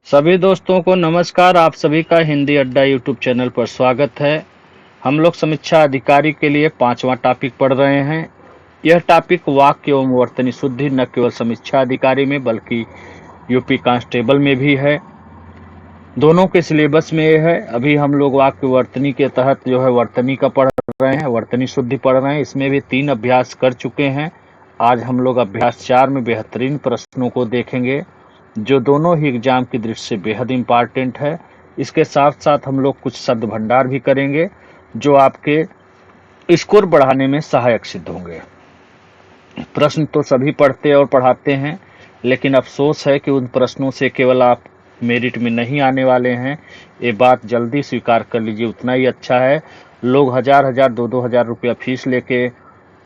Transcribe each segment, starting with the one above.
सभी दोस्तों को नमस्कार। आप सभी का हिंदी अड्डा यूट्यूब चैनल पर स्वागत है। हम लोग समीक्षा अधिकारी के लिए 5वां टॉपिक पढ़ रहे हैं। यह टॉपिक वाक्य एवं वर्तनी शुद्धि न केवल समीक्षा अधिकारी में बल्कि यूपी कांस्टेबल में भी है। दोनों के सिलेबस में यह है। अभी हम लोग वाक्य वर्तनी के तहत जो है वर्तनी का पढ़ रहे हैं, वर्तनी शुद्धि पढ़ रहे हैं। इसमें भी 3 अभ्यास कर चुके हैं। आज हम लोग अभ्यास 4 में बेहतरीन प्रश्नों को देखेंगे, जो दोनों ही एग्जाम की दृष्टि से बेहद इम्पॉर्टेंट है। इसके साथ साथ हम लोग कुछ शब्द भंडार भी करेंगे, जो आपके स्कोर बढ़ाने में सहायक सिद्ध होंगे। प्रश्न तो सभी पढ़ते और पढ़ाते हैं, लेकिन अफसोस है कि उन प्रश्नों से केवल आप मेरिट में नहीं आने वाले हैं। ये बात जल्दी स्वीकार कर लीजिए, उतना ही अच्छा है। लोग हजार हजार 2-2 हजार रुपया फीस लेके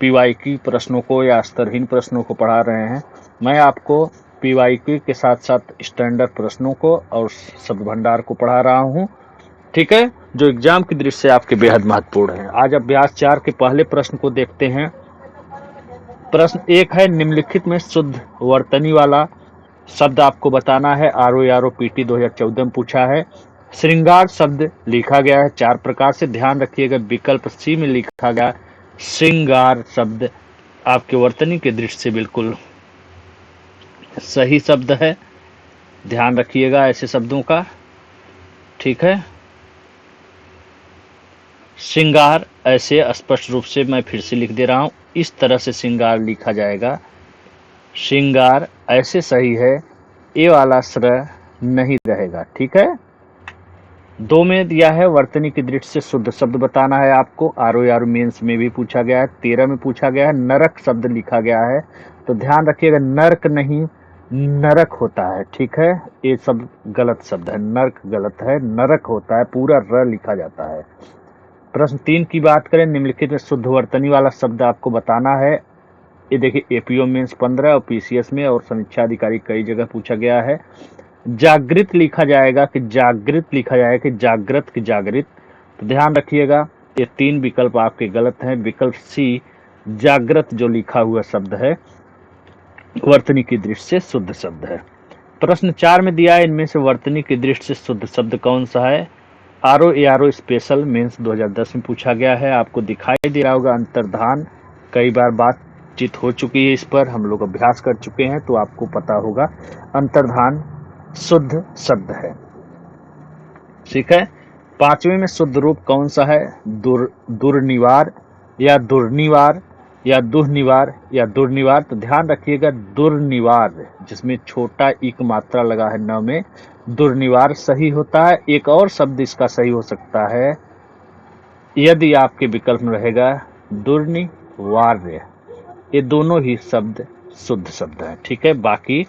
पीवाईक्यू प्रश्नों को या स्तरहीन प्रश्नों को पढ़ा रहे हैं। मैं आपको पीवाईक्यू के साथ साथ स्टैंडर्ड प्रश्नों को और शब्द भंडार को पढ़ा रहा हूं, ठीक है, जो एग्जाम की दृष्टि से आपके बेहद महत्वपूर्ण है। आज अभ्यास 4 के पहले प्रश्न को देखते हैं। प्रश्न 1 है, निम्नलिखित में शुद्ध वर्तनी वाला शब्द आपको बताना है। आरओ पीटी 2014 में पूछा है। श्रृंगार शब्द लिखा गया है 4 प्रकार से। ध्यान रखिएगा, विकल्प सी में लिखा गया श्रृंगार शब्द आपके वर्तनी के दृष्टि से बिल्कुल सही शब्द है। ध्यान रखिएगा ऐसे शब्दों का, ठीक है। श्रृंगार ऐसे स्पष्ट रूप से मैं फिर से लिख दे रहा हूं, इस तरह से श्रृंगार लिखा जाएगा। श्रृंगार ऐसे सही है, ये वाला श्र नहीं रहेगा, ठीक है। 2 में दिया है वर्तनी की दृष्टि से शुद्ध शब्द बताना है आपको। आरओ मेंस में भी पूछा गया है। 13 में पूछा गया है, नरक शब्द लिखा गया है। तो ध्यान रखिएगा, नर्क नहीं नरक होता है, ठीक है। ये सब गलत शब्द है, नर्क गलत है, नरक होता है, पूरा र लिखा जाता है। प्रश्न 3 की बात करें, निम्नलिखित में शुद्ध वर्तनी वाला शब्द आपको बताना है। ये देखिए, एपीओ मेंस 15 और पीसीएस में और समीक्षा अधिकारी कई जगह पूछा गया है। जागृत लिखा जाएगा कि जागृत लिखा जाएगा कि जागृत की जागृत। तो ध्यान रखिएगा, ये 3 विकल्प आपके गलत हैं। विकल्प सी जागृत जो लिखा हुआ शब्द है वर्तनी की दृष्टि से शुद्ध शब्द है। प्रश्न 4 में दिया है, इनमें से वर्तनी की दृष्टि से शुद्ध शब्द कौन सा है। आरओ स्पेशल मेंस 2010 में पूछा गया है। आपको दिखाई दे रहा होगा अंतर्धान, कई बार बातचीत हो चुकी है, इस पर हम लोग अभ्यास कर चुके हैं, तो आपको पता होगा अंतर्धान शुद्ध शब्द है, ठीक है। 5वें में शुद्ध रूप कौन सा है। दुर्निवार या दुर्निवार या दुर्निवार या दुर्निवार। तो ध्यान रखिएगा, दुर्निवार जिसमें छोटा इक मात्रा लगा है न में, दुर्निवार सही होता है। एक और शब्द इसका सही हो सकता है, यदि आपके विकल्प में रहेगा दुर्निवार्य। ये दोनों ही शब्द शुद्ध शब्द है, ठीक है, बाकी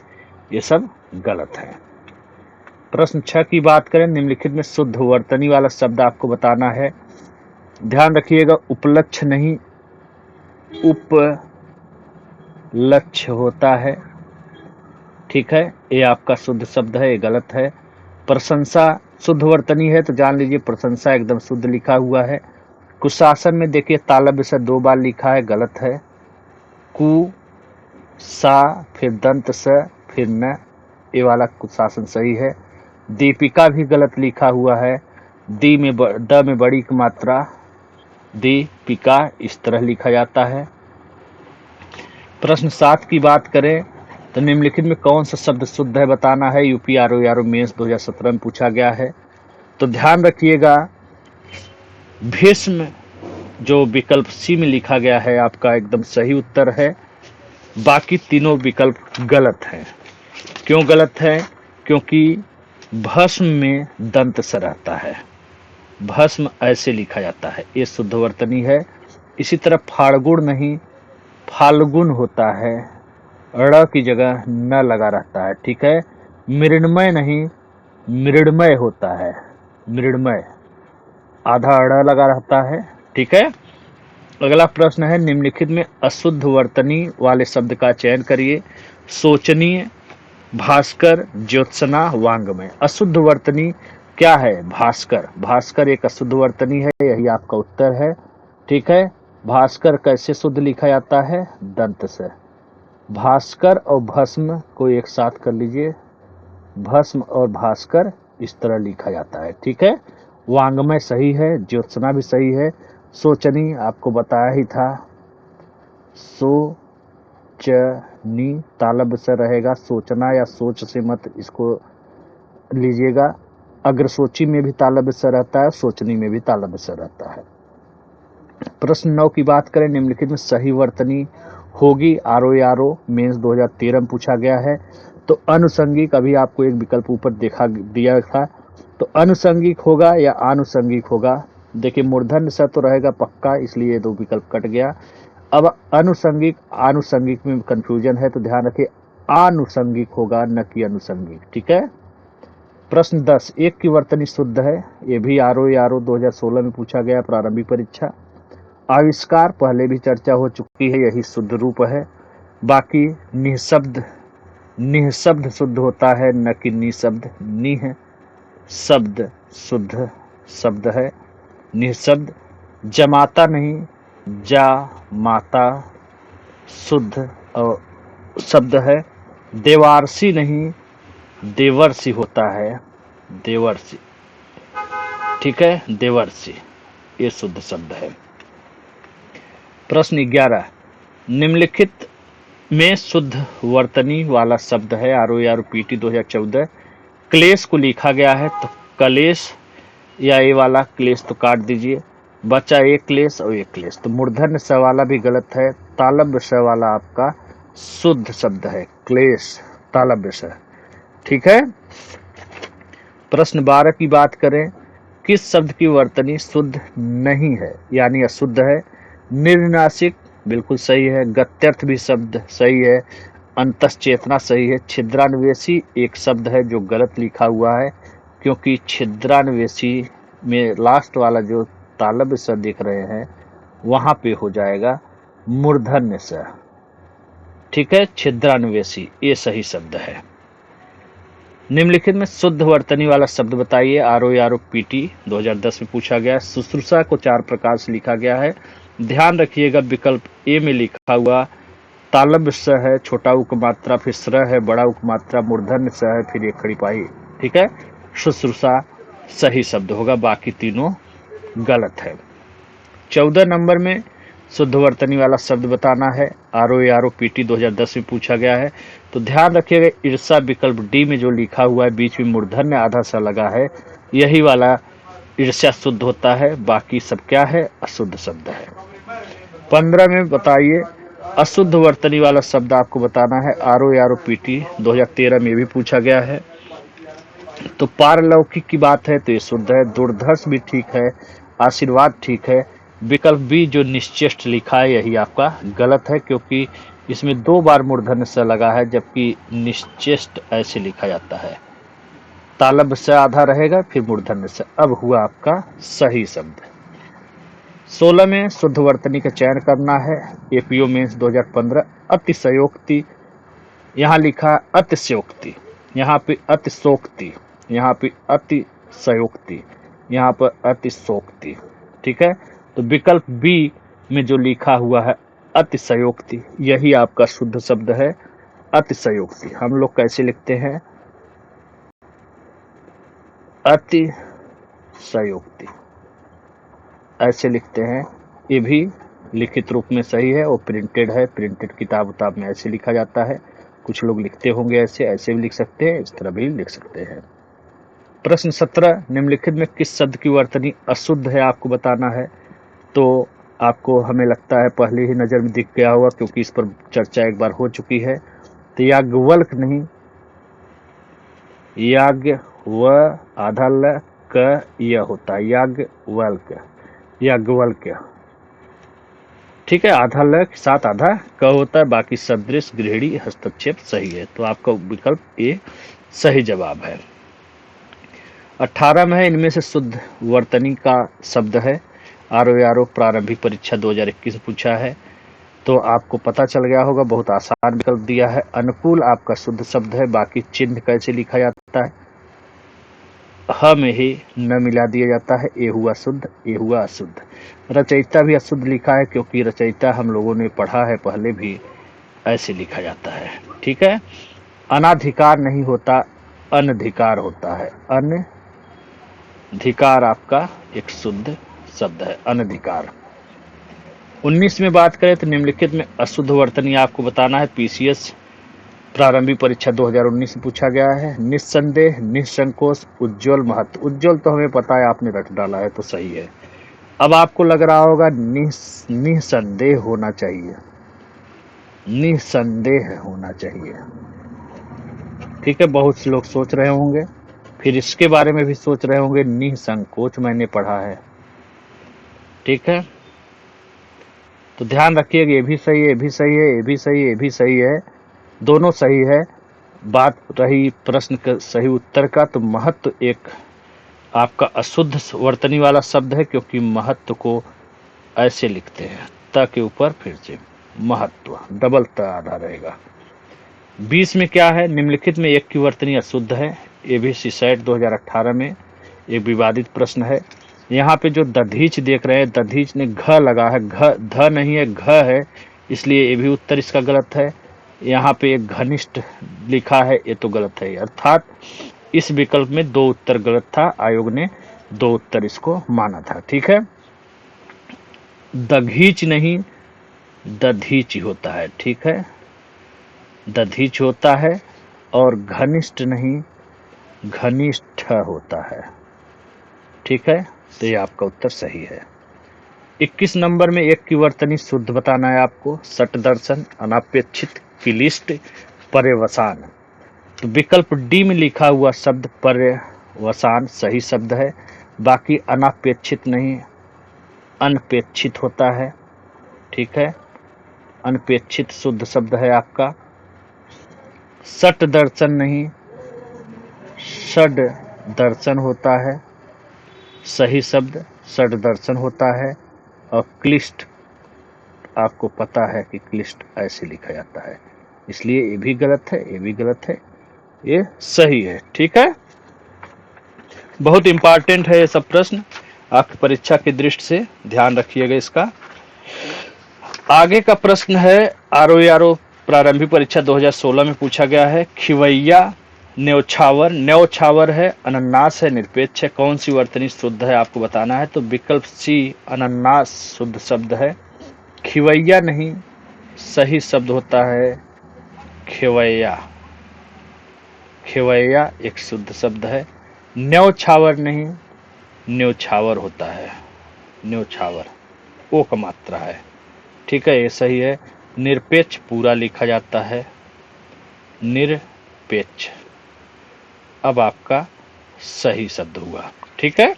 ये सब गलत है। प्रश्न 6 की बात करें, निम्नलिखित में शुद्ध वर्तनी वाला शब्द आपको बताना है। ध्यान रखिएगा, उपलक्ष्य नहीं उपलक्ष्य होता है, ठीक है, ये आपका शुद्ध शब्द है, ये गलत है। प्रशंसा शुद्ध वर्तनी है, तो जान लीजिए प्रशंसा एकदम शुद्ध लिखा हुआ है। कुशासन में देखिए तालव्य से 2 बार लिखा है, गलत है। कु सा फिर दंत स फिर न, ये वाला कुशासन सही है। दीपिका भी गलत लिखा हुआ है, द में बड़ी की मात्रा, दीपिका इस तरह लिखा जाता है। प्रश्न 7 की बात करें, तो निम्नलिखित में कौन सा शब्द शुद्ध है बताना है। यूपी आरओ मेंस 2017 में पूछा गया है। तो ध्यान रखिएगा, भीष्म जो विकल्प सी में लिखा गया है आपका एकदम सही उत्तर है। बाकी तीनों विकल्प गलत हैं। क्यों गलत है, क्योंकि भस्म में दंत स रहता है, भस्म ऐसे लिखा जाता है, ये शुद्ध वर्तनी है। इसी तरह फाल्गुन नहीं फाल्गुन होता है, ड़ की जगह न लगा रहता है, ठीक है। मृण्मय नहीं मृण्मय होता है, मृण्मय आधा अड़ लगा रहता है, ठीक है। अगला प्रश्न है, निम्नलिखित में अशुद्ध वर्तनी वाले शब्द का चयन करिए। शोचनीय, भास्कर, ज्योत्सना, वांग्मय। अशुद्ध वर्तनी क्या है। भास्कर, भास्कर एक अशुद्ध वर्तनी है, यही आपका उत्तर है, ठीक है। भास्कर कैसे शुद्ध लिखा जाता है, दंत से। भास्कर और भस्म को एक साथ कर लीजिए, भस्म और भास्कर इस तरह लिखा जाता है। ठीक है, वांग्मय सही है, ज्योत्सना भी सही है, सोचनी आपको बताया ही था, सोचनी तालब से रहेगा, सोचना या सोच से मत इसको लीजिएगा। अग्रसोची में भी तालब से रहता है, सोचनी में भी तालब से रहता है। प्रश्न 9 की बात करें, निम्नलिखित में सही वर्तनी होगी। आरो मेंस 2013 में पूछा गया है। तो अनुसंगिक, अभी आपको एक विकल्प ऊपर देखा दिया था, तो अनुसंगिक होगा या आनुसंगिक होगा। देखिए मूर्धन्य स तो रहेगा पक्का, इसलिए 2 विकल्प कट गया। अब अनुसंगिक आनुसंगिक में कंफ्यूजन है, तो ध्यान रखिए आनुसंगिक होगा न कि अनुसंगिक। ठीक है। प्रश्न 10, एक की वर्तनी शुद्ध है। ये भी आरो 2016 में पूछा गया प्रारंभिक परीक्षा। आविष्कार पहले भी चर्चा हो चुकी है, यही शुद्ध रूप है। बाकी निःशब्द शुद्ध होता है न कि निशब्द। निः शब्द शुद्ध शब्द है, निःशब्द। जमाता नहीं, जा माता शुद्ध और शब्द है। देवारसी नहीं, देवर्षि होता है, देवर्षि। ठीक है, देवर्षि ये शुद्ध शब्द है। प्रश्न 11, निम्नलिखित में शुद्ध वर्तनी वाला शब्द है। आरो पीटी 2014। क्लेश को लिखा गया है, तो कलेश या ये वाला क्लेश तो काट दीजिए, बचा एक क्लेश और एक क्लेश। तो मूर्धन्य स वाला भी गलत है, तालव्य स वाला आपका शुद्ध शब्द है, क्लेश तालव्य स। ठीक है। प्रश्न 12 की बात करें, किस शब्द की वर्तनी शुद्ध नहीं है यानी अशुद्ध है। निर्नासिक बिल्कुल सही है, गत्यर्थ भी शब्द सही है, अंतश्चेतना सही है। छिद्रान्वेषी एक शब्द है जो गलत लिखा हुआ है, क्योंकि छिद्रान्वेषी में लास्ट वाला जो तालव्य स दिख रहे हैं वहां पे हो जाएगा मूर्धन्य स। ठीक है, छिद्रान्वेषी ये सही शब्द है। निम्नलिखित में शुद्ध वर्तनी वाला शब्द बताइए। आरो पीटी 2010 में पूछा गया। शुश्रूषा को 4 प्रकार से लिखा गया है। ध्यान रखिएगा विकल्प ए में लिखा हुआ तालव्य स है, छोटा उक मात्रा, फिर स्र है, बड़ा उक मात्रा, मूर्धन्य स है, फिर एक खड़ी पाई। ठीक है, शुश्रूषा सही शब्द होगा, बाकी तीनों गलत है। 14 नंबर में शुद्ध वर्तनी वाला शब्द बताना है। आरो पीटी 2010 में पूछा गया है। तो ध्यान रखिएगा ईर्षा विकल्प डी में जो लिखा हुआ है बीच में मूर्धन्य आधा सा लगा है, यही वाला ईर्ष्या शुद्ध होता है, बाकी सब क्या है अशुद्ध शब्द है। 15 में बताइए अशुद्ध वर्तनी वाला शब्द आपको बताना है। आरो पीटी 2013 में भी पूछा गया है। तो पारलौकिक की बात है तो ये शुद्ध है, दुर्धर्ष भी ठीक है, आशीर्वाद ठीक है। विकल्प बी जो निश्चेष्ट लिखा है यही आपका गलत है, क्योंकि इसमें 2 बार मूर्धन्य स लगा है, जबकि निश्चेष्ट ऐसे लिखा जाता है, तालव्य स आधा रहेगा फिर मूर्धन्य स। अब हुआ आपका सही शब्द। 16 में शुद्ध वर्तनी का चयन करना है। APO mains 2015। अतिशयोक्ति, यहाँ लिखा अतिशयोक्ति, यहाँ पे अतिशोक्ति, यहाँ पे अतिशयोक्ति, यहाँ पर अतिशोक्ति। ठीक है, तो विकल्प बी में जो लिखा हुआ है अतिशयोक्ति यही आपका शुद्ध शब्द है, अतिशयोक्ति। हम लोग कैसे लिखते हैं, अतिशयोक्ति ऐसे लिखते हैं। ये भी लिखित रूप में सही है और प्रिंटेड है, प्रिंटेड किताब उताब में ऐसे लिखा जाता है। कुछ लोग लिखते होंगे ऐसे, ऐसे भी लिख सकते हैं, इस तरह भी लिख सकते हैं। प्रश्न 17, निम्नलिखित में किस शब्द की वर्तनी अशुद्ध है आपको बताना है। तो आपको हमें लगता है पहले ही नज़र में दिख गया होगा, क्योंकि इस पर चर्चा एक बार हो चुकी है। तो याज्ञवल्क नहीं, याज्ञ व आधा ल क यह होता है, याज्ञवल्क, याज्ञवल्क्य। ठीक है, आधा ल के साथ आधा क होता है, बाकी सदृश गृहिणी हस्तक्षेप सही है, तो आपका विकल्प ए सही जवाब है। 18 में है, इनमें से शुद्ध वर्तनी का शब्द है। आरो प्रारंभिक परीक्षा 2021 पूछा है, तो आपको पता चल गया होगा, बहुत आसान विकल्प दिया है। अनुकूल आपका शुद्ध शब्द है, बाकी चिन्ह कैसे लिखा जाता है, ह में ही न मिला दिया जाता है, ए हुआ शुद्ध, ए हुआ अशुद्ध। रचयिता भी अशुद्ध लिखा है, क्योंकि रचयिता हम लोगों ने पढ़ा है पहले भी, ऐसे लिखा जाता है। ठीक है, अनाधिकार नहीं होता, अनधिकार होता है। अनधिकार आपका एक शुद्ध शब्द है, अनधिकार। 19 में बात करें तो निम्नलिखित में अशुद्ध वर्तनी आपको बताना है। पीसीएस प्रारंभिक परीक्षा 2019 में पूछा गया है। निस्संदेह, निसंकोच, उज्ज्वल, महत्व। उज्ज्वल तो हमें पता है, आपने रट डाला है तो सही है। अब आपको लग रहा होगा निसंदेह होना चाहिए, निसंदेह होना चाहिए। ठीक है, बहुत से लोग सोच रहे होंगे, फिर इसके बारे में भी सोच रहे होंगे। निसंकोच मैंने पढ़ा है। ठीक है, तो ध्यान रखिएगा, ये भी सही है, ये भी सही है, ये भी सही है, ये भी सही है, दोनों सही है। बात रही प्रश्न का सही उत्तर का, तो महत्व एक आपका अशुद्ध वर्तनी वाला शब्द है, क्योंकि महत्व को ऐसे लिखते हैं, त के ऊपर फिर से महत्व, डबल त आधा रहेगा। 20 में क्या है, निम्नलिखित में एक की वर्तनी अशुद्ध है। ये भी सीसैट 2018 में एक विवादित प्रश्न है। यहाँ पे जो दधीच देख रहे हैं, दधीच ने घ लगा है, घ ध नहीं है, घ है, इसलिए ये भी उत्तर इसका गलत है। यहाँ पे एक घनिष्ठ लिखा है, ये तो गलत है। अर्थात इस विकल्प में दो उत्तर गलत था, आयोग ने दो उत्तर इसको माना था। ठीक है, दघीच नहीं, दधीच होता है। ठीक है, दधीच होता है, और घनिष्ठ नहीं, घनिष्ठ होता है। ठीक है, तो ये आपका उत्तर सही है। 21 नंबर में एक की वर्तनी शुद्ध बताना है आपको। सट दर्शन, अनापेक्षित, क्लिष्ट, पर्यवसान। तो विकल्प डी में लिखा हुआ शब्द पर्यवसान सही शब्द है। बाकी अनापेक्षित नहीं, अनपेक्षित होता है। ठीक है, अनपेक्षित शुद्ध शब्द है आपका। सट दर्शन नहीं, षड दर्शन होता है सही शब्द, षड दर्शन होता है। और क्लिष्ट, आपको पता है कि क्लिष्ट ऐसे लिखा जाता है, इसलिए ये भी गलत है, ये भी गलत है, ये सही है। ठीक है, बहुत इंपॉर्टेंट है ये सब प्रश्न, आपकी परीक्षा की दृष्टि से ध्यान रखिएगा इसका। आगे का प्रश्न है आरओ प्रारंभिक परीक्षा 2016 में पूछा गया है। खिवैया, न्यौछावर, न्यौछावर है, अनन्नास है, निरपेक्ष है, कौन सी वर्तनी शुद्ध है आपको बताना है। तो विकल्प सी अनन्नास शुद्ध शब्द है। खिवैया नहीं, सही शब्द होता है खिवैया, खिवैया एक शुद्ध शब्द है। न्यौछावर नहीं, न्यौछावर होता है, न्यौछावर ओ का मात्रा है। ठीक है, ये सही है। निरपेक्ष पूरा लिखा जाता है, निरपेक्ष, अब आपका सही शब्द हुआ। ठीक है,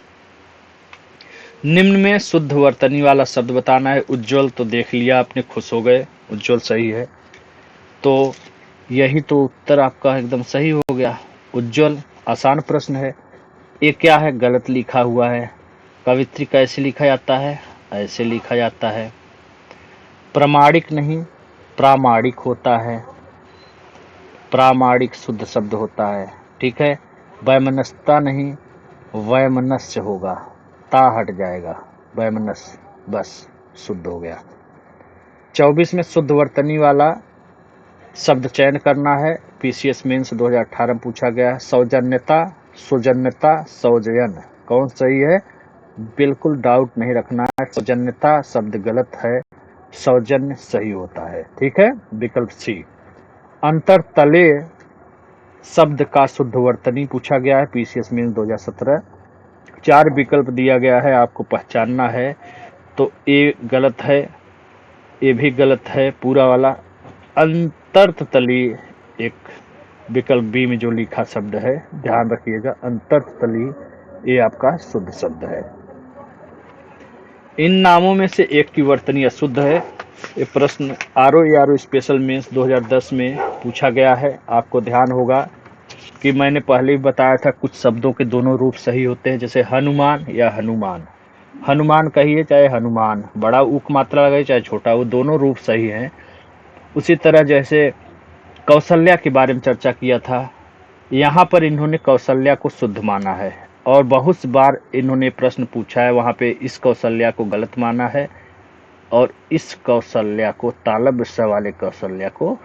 निम्न में शुद्ध वर्तनी वाला शब्द बताना है। उज्ज्वल तो देख लिया आपने, खुश हो गए, उज्ज्वल सही है, तो यही तो उत्तर आपका एकदम सही हो गया। उज्ज्वल आसान प्रश्न है। ये क्या है, गलत लिखा हुआ है। कवित्री कैसे लिखा जाता है, ऐसे लिखा जाता है। प्रामाणिक नहीं, प्रामाणिक होता है, प्रामाणिक शुद्ध शब्द होता है। ठीक है, वैमनस्यता नहीं, वैमनस्य होगा, ता हट जाएगा, वैमनस्य, बस शुद्ध हो गया। 24 में शुद्ध वर्तनी वाला शब्द चयन करना है। पीसीएस मेंस 2018 में पूछा गया है। सौजन्यता, सौजन्यता, सौजयन, कौन सही है, बिल्कुल डाउट नहीं रखना है। सौजन्यता शब्द गलत है, सौजन्य सही होता है। ठीक है, विकल्प सी। अंतरतले शब्द का शुद्ध वर्तनी पूछा गया है पीसीएस मेंस 2017। 4 विकल्प दिया गया है, आपको पहचानना है। तो ए गलत है, ये भी गलत है पूरा वाला। अंतरतली एक विकल्प बी में जो लिखा शब्द है, ध्यान रखिएगा, अंतरतली ये आपका शुद्ध शब्द है। इन नामों में से एक की वर्तनी अशुद्ध है। ये प्रश्न आरओ स्पेशल मेंस 2010 में पूछा गया है। आपको ध्यान होगा कि मैंने पहले ही बताया था, कुछ शब्दों के दोनों रूप सही होते हैं, जैसे हनुमान या हनुमान, हनुमान कहिए चाहे हनुमान, बड़ा उक मात्रा लगे चाहे छोटा, वो दोनों रूप सही हैं। उसी तरह जैसे कौशल्या के बारे में चर्चा किया था, यहाँ पर इन्होंने कौशल्या को शुद्ध माना है, और बहुत बार इन्होंने प्रश्न पूछा है, वहाँ पे इस कौशल्या को गलत माना है, और इस कौशल्या को, तालब स वाले कौशल्या को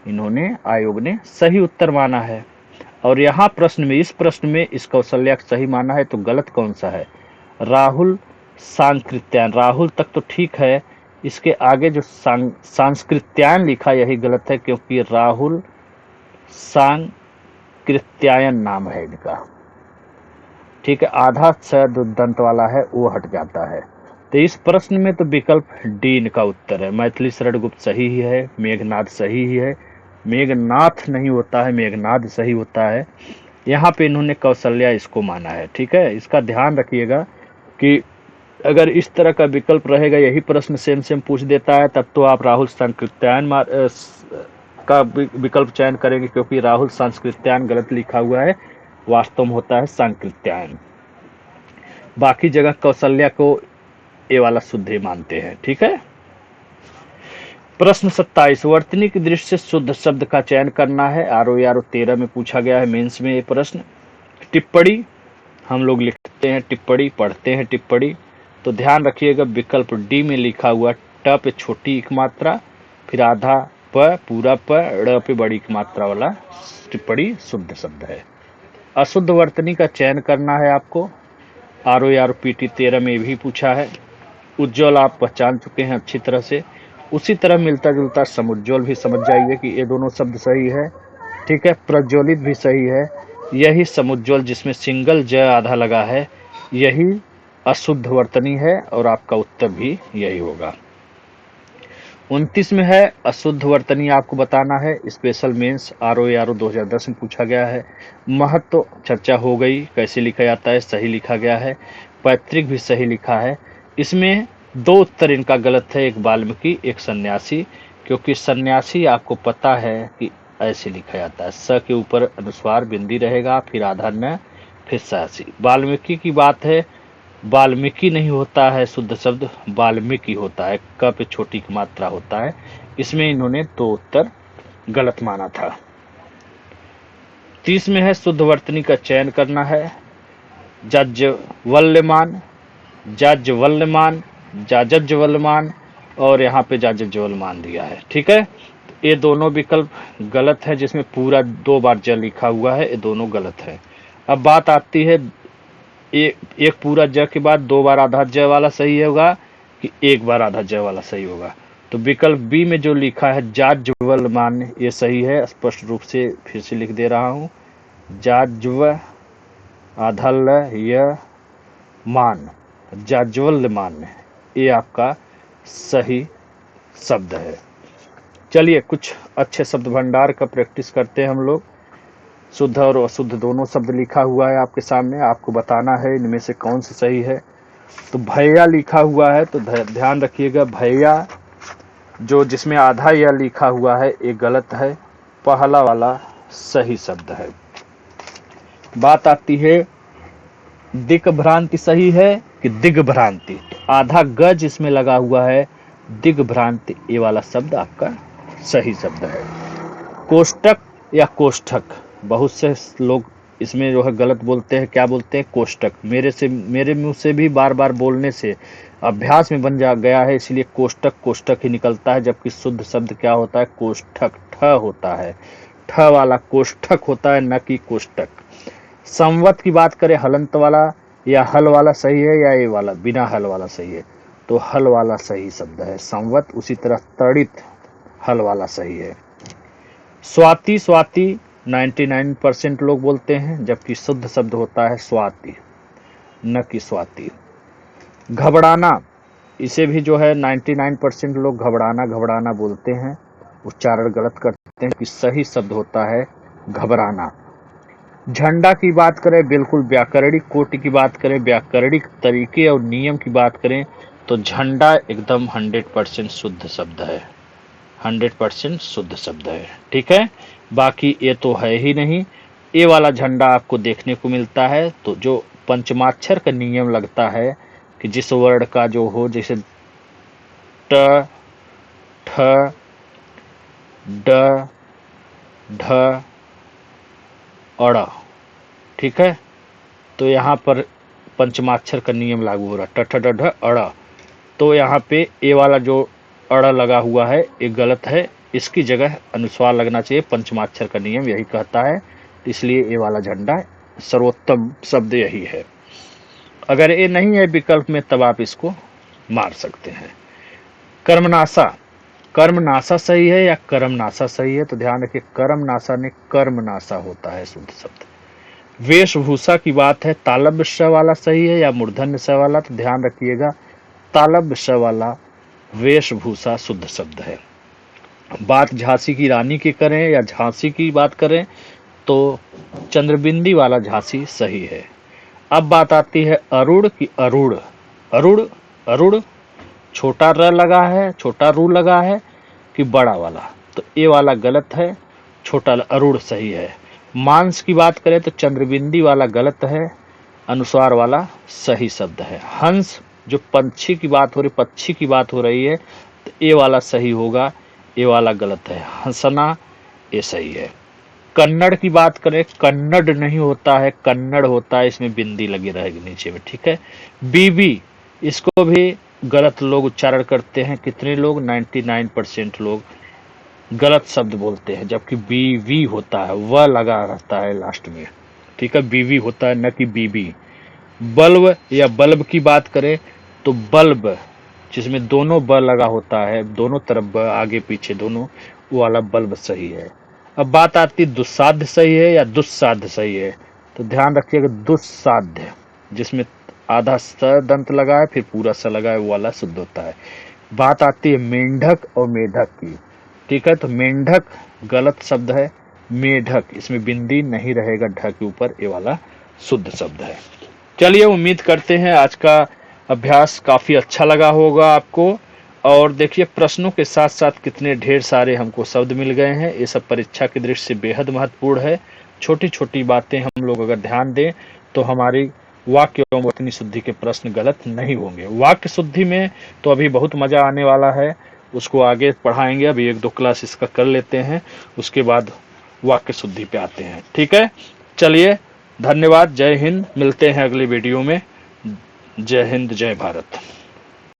इन्होंने, आयोग ने सही उत्तर माना है। और यहाँ प्रश्न में, इस प्रश्न में इस कौशल्या का सही माना है, तो गलत कौन सा है? राहुल सांकृत्यायन, राहुल तक तो ठीक है, इसके आगे जो सांस्कृत्यायन लिखा यही गलत है, क्योंकि राहुल सांकृत्यायन नाम है इनका। ठीक है, आधा स दंत वाला है वो हट जाता है। तो इस प्रश्न में तो विकल्प डी इनका उत्तर है। मैथिली शरण गुप्त सही ही है, मेघनाद सही ही है, मेघनाथ नहीं होता है, मेघनाद सही होता है। यहाँ पे इन्होंने कौशल्या इसको माना है। ठीक है, इसका ध्यान रखिएगा कि अगर इस तरह का विकल्प रहेगा, यही प्रश्न सेम पूछ देता है, तब तो आप राहुल सांकृत्यायन का विकल्प चयन करेंगे, क्योंकि राहुल सांस्कृत्यायन गलत लिखा हुआ है, वास्तव में होता है सांकृत्यायन। बाकी जगह कौशल्या को ये वाला शुद्ध ही मानते हैं। ठीक है, प्रश्न 27, वर्तनी की दृष्टि से शुद्ध शब्द का चयन करना है। आरओ 13 में पूछा गया है, मेंस में ये प्रश्न। टिप्पणी हम लोग लिखते हैं टिप्पणी, पढ़ते हैं टिप्पणी, तो ध्यान रखिएगा विकल्प डी में लिखा हुआ ट पे छोटी एक मात्रा, फिर आधा प, पूरा प, ड़ पे बड़ी एक मात्रा वाला टिप्पणी शुद्ध शब्द है। अशुद्ध वर्तनी का चयन करना है आपको। आरओ पीटी 13 में भी पूछा है। उज्ज्वल आप पहचान चुके हैं अच्छी तरह से, उसी तरह मिलता जुलता समुज्ज्वल भी समझ जाइए कि ये दोनों शब्द सही है। ठीक है, प्रज्वलित भी सही है। यही समुज्ज्वल जिसमें सिंगल ज आधा लगा है, यही अशुद्ध वर्तनी है, और आपका उत्तर भी यही होगा। 29 में है अशुद्ध वर्तनी, आपको बताना है। स्पेशल मेंस आरओ 2010 में पूछा गया है। महत्व चर्चा हो गई, कैसे लिखा जाता है, सही लिखा गया है। पैतृक भी सही लिखा है। इसमें दो उत्तर इनका गलत है, एक वाल्मीकि, एक सन्यासी, क्योंकि सन्यासी आपको पता है कि ऐसे लिखा जाता है, स के ऊपर अनुस्वार बिंदी रहेगा, फिर आधा न, फिर सासी। वाल्मीकि की बात है, वाल्मीकि नहीं होता है शुद्ध शब्द, वाल्मीकि होता है, क पे छोटी की मात्रा होता है। इसमें इन्होंने दो उत्तर गलत माना था। 30 में है शुद्ध वर्तनी का चयन करना है। जाज्वल्यमान, जाज्वल्यमान, जाजज्वल्यमान, और यहाँ पे जाजज्वल्यमान दिया है। ठीक है, ये दोनों विकल्प गलत है, जिसमें पूरा 2 बार ज लिखा हुआ है, ये दोनों गलत है। अब बात आती है एक पूरा ज के बाद 2 बार आधा ज वाला सही होगा कि 1 बार आधा ज वाला सही होगा। तो विकल्प बी में जो लिखा है जाज्वल्यमान, ये सही है। स्पष्ट रूप से फिर से लिख दे रहा हूँ, जाज्व आधा ल य मान, जाज्वल्यमान, ये आपका सही शब्द है। चलिए कुछ अच्छे शब्द भंडार का प्रैक्टिस करते हैं हम लोग। शुद्ध और अशुद्ध दोनों शब्द लिखा हुआ है आपके सामने, आपको बताना है इनमें से कौन सा सही है। तो भैया लिखा हुआ है, तो ध्यान रखिएगा, भैया जो जिसमें आधा या लिखा हुआ है ये गलत है, पहला वाला सही शब्द है। बात आती है दिग्भ्रांति सही है कि दिग्भ्रांति, तो आधा ग जिसमें लगा हुआ है दिग्भ्रांति, ये वाला शब्द आपका सही शब्द है। कोष्टक या कोष्ठक, बहुत से लोग इसमें जो है गलत बोलते हैं, क्या बोलते हैं, कोष्टक। मेरे मुंह से भी बार बार बोलने से अभ्यास में बन गया है, इसलिए कोष्टक कोष्टक ही निकलता है, जबकि शुद्ध शब्द क्या होता है, कोष्ठक, ठ होता है, ठ वाला कोष्ठक होता है, न कि कोष्टक। संवत की बात करें, हलंत वाला या हल वाला सही है, या ये वाला बिना हल वाला सही है, तो हल वाला सही शब्द है संवत। उसी तरह तड़ित, हल वाला सही है। स्वाति, स्वाति 99% लोग बोलते हैं, जबकि शुद्ध शब्द होता है स्वाति, न कि स्वाति। घबराना, इसे भी जो है 99% लोग घबराना घबराना बोलते हैं, उच्चारण गलत करते हैं, कि सही शब्द होता है घबराना। झंडा की बात करें, बिल्कुल व्याकरणिक कोटि की बात करें, व्याकरणिक तरीके और नियम की बात करें, तो झंडा एकदम 100% शुद्ध शब्द है, 100% शुद्ध शब्द है। ठीक है, बाकी ये तो है ही नहीं। ये वाला झंडा आपको देखने को मिलता है, तो जो पंचमाक्षर का नियम लगता है कि जिस वर्ण का जो हो, जैसे ट, ठ, ड, ढ, अड़, ठीक है, तो यहाँ पर पंचमाक्षर का नियम लागू हो रहा है, ट, ठ, ड, ढ, अड़। तो यहाँ पे ए वाला जो अड़ लगा हुआ है ये गलत है, इसकी जगह अनुस्वार लगना चाहिए। पंचमाक्षर का नियम यही कहता है इसलिए ए वाला झंडा सर्वोत्तम शब्द यही है। अगर ए नहीं है विकल्प में तब आप इसको मार सकते हैं। कर्मनाशा, कर्मनाशा सही है या कर्मनाशा सही है? तो ध्यान रखिए कर्मनाशा ने कर्मनाशा होता है शुद्ध शब्द। वेशभूषा की बात है, तालव्य स वाला सही है या मूर्धन्य स वाला? तो ध्यान रखिएगा तालव्य स वाला वेशभूषा शुद्ध शब्द है। बात झांसी की रानी की करें या झांसी की बात करें तो चंद्रबिंदी वाला झांसी सही है। अब बात आती है अरुण की अरुण। अरुण, अरुण छोटा र लगा है, छोटा रू लगा है कि बड़ा वाला? तो ए वाला गलत है, छोटा अरुण सही है। मांस की बात करें तो चंद्रबिंदी वाला गलत है, अनुस्वार वाला सही शब्द है। हंस जो पंछी की बात हो रही, पक्षी की बात हो रही है, तो ए वाला सही होगा, ए वाला गलत है। हंसना ये सही है। कन्नड़ की बात करें, कन्नड़ नहीं होता है, कन्नड़ होता है, इसमें बिंदी लगी रहेगी नीचे में, ठीक है। बीबी, इसको भी गलत लोग उच्चारण करते हैं। कितने लोग? 99% लोग गलत शब्द बोलते हैं, जबकि बीवी होता है, वह लगा रहता है लास्ट में, ठीक है। बीवी होता है, न कि बीबी। बल्ब या बल्ब की बात करें तो बल्ब जिसमें दोनों ब लगा होता है, दोनों तरफ ब, आगे पीछे दोनों, वो वाला बल्ब सही है। अब बात आती दुस्साध्य सही है या दुस्साध्य सही है? तो ध्यान रखिएगा दुस्साध्य जिसमें आधा स दंत लगा है फिर पूरा स लगा है, वो वाला शुद्ध होता है। बात आती है मेंढक और मेढक की, ठीक है। तो मेंढक गलत शब्द है, मेढक इसमें बिंदी नहीं रहेगा ढ के ऊपर, ये वाला शुद्ध शब्द है। चलिए उम्मीद करते हैं आज का अभ्यास काफी अच्छा लगा होगा आपको। और देखिए प्रश्नों के साथ साथ कितने ढेर सारे हमको शब्द मिल गए हैं, ये सब परीक्षा की दृष्टि से बेहद महत्वपूर्ण है। छोटी छोटी बातें हम लोग अगर ध्यान दें तो हमारी वाक्य एवं वचनी शुद्धि के प्रश्न गलत नहीं होंगे। वाक्य शुद्धि में तो अभी बहुत मजा आने वाला है, उसको आगे पढ़ाएंगे। अभी 1-2 क्लास इसका कर लेते हैं, उसके बाद वाक्य शुद्धि पे आते हैं, ठीक है। चलिए धन्यवाद, जय हिंद, मिलते हैं अगले वीडियो में। जय हिंद, जय भारत।